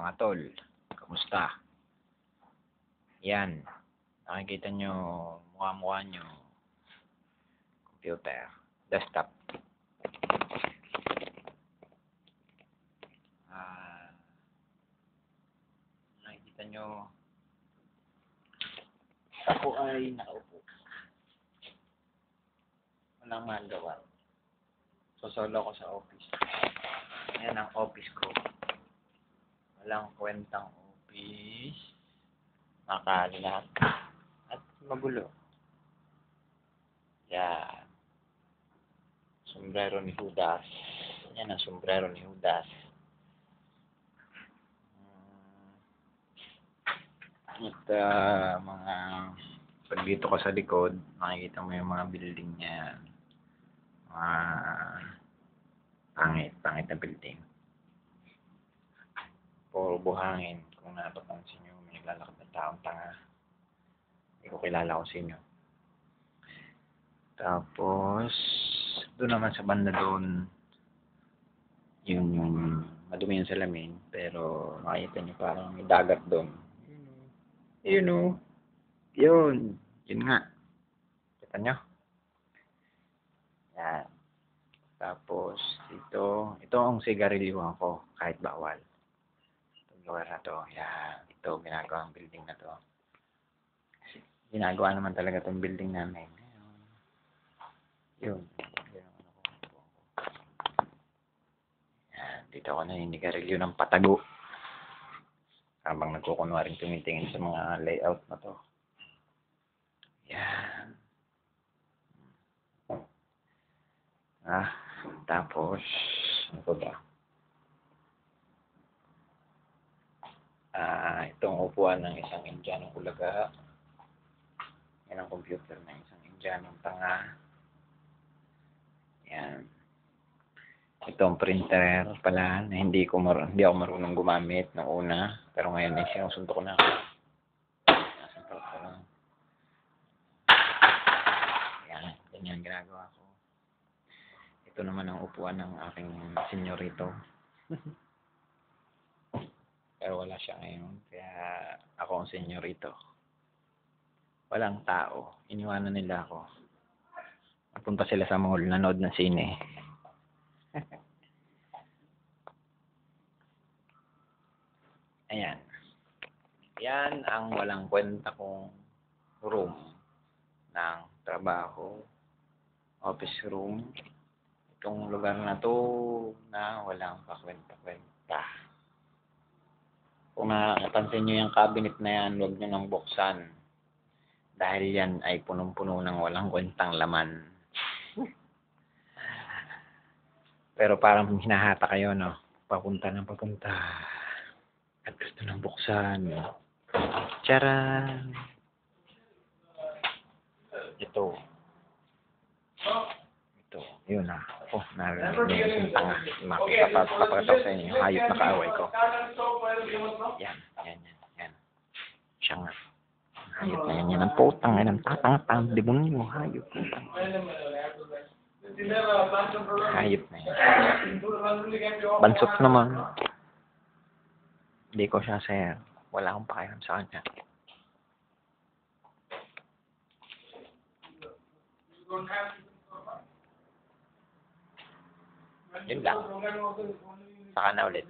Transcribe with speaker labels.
Speaker 1: Mga tol, kamusta? Yan, nakikita nyo, mukha-mukha nyo, computer, desktop. Nakikita nyo, ako ay nakaupo. Walang magawa. Solo ko sa office. Ayan ang office ko. Walang kwentang office. Makalat. At magulo. Yan. Sombrero ni Judas. Yan ang sombrero ni Judas. At mga pag dito ko sa likod, makikita mo yung mga building niya. Pangit na building. Puro buhangin. Kung napapansin nyo, may naglalakad na taong tanga. Hindi ko kilala ko sa inyo. Tapos, doon naman sa banda doon, yung madumi yung salamin, pero makikita nyo parang may dagat doon. Yun nga. Kita nyo? Yan. Tapos, ito ang sigarilyuhan ko, kahit bawal. Itong lugar na to, yan. Ito, ginagawa ang building na to. Ginagawa naman talaga itong building namin. Yun. Yan. Dito ako naninigarilyo ng patago. Habang nagkukunwaring tumitingin sa mga layout na to. Yan. Tapos, ano ba? Itong upuan ng isang Indianong ulaga. Yan ang computer ng isang Indianong tanga. Yan. Itong printer pala na hindi ako marunong gumamit noong una. Pero ngayon ay sinusuntok ko na. Yan. Ganyan ginagawa ko. Ito naman ang upuan ng aking senyorito. Pero wala siya ngayon. Kaya ako ang senyorito. Walang tao. Iniwanan nila ako. Napunta sila sa mall, nanood ng sine. Ayan. Yan ang walang kwenta kong room ng trabaho. Office room. Itong lugar na to na walang kakwenta-kwenta. Kung napansin nyo yung cabinet na yan, huwag nyo nang buksan. Dahil yan ay punong-puno ng walang kwentang laman. Pero parang hinahata kayo, no? Papunta. At gusto nang buksan. Charan! Ito. Yun na. Narinig yung tanga. Makapagpapakataw sa inyo yung hayop na kaaway ko. Yan. Siya nga. Hayop na yan. Yan ang putang. Yan ang tatang-tang. Demonyo. Hayop. Putang. Hayop na yan. Bansot naman. Hindi ko siya sir. Wala akong pakialam sa kanya. Yun lang. Saka na ulit.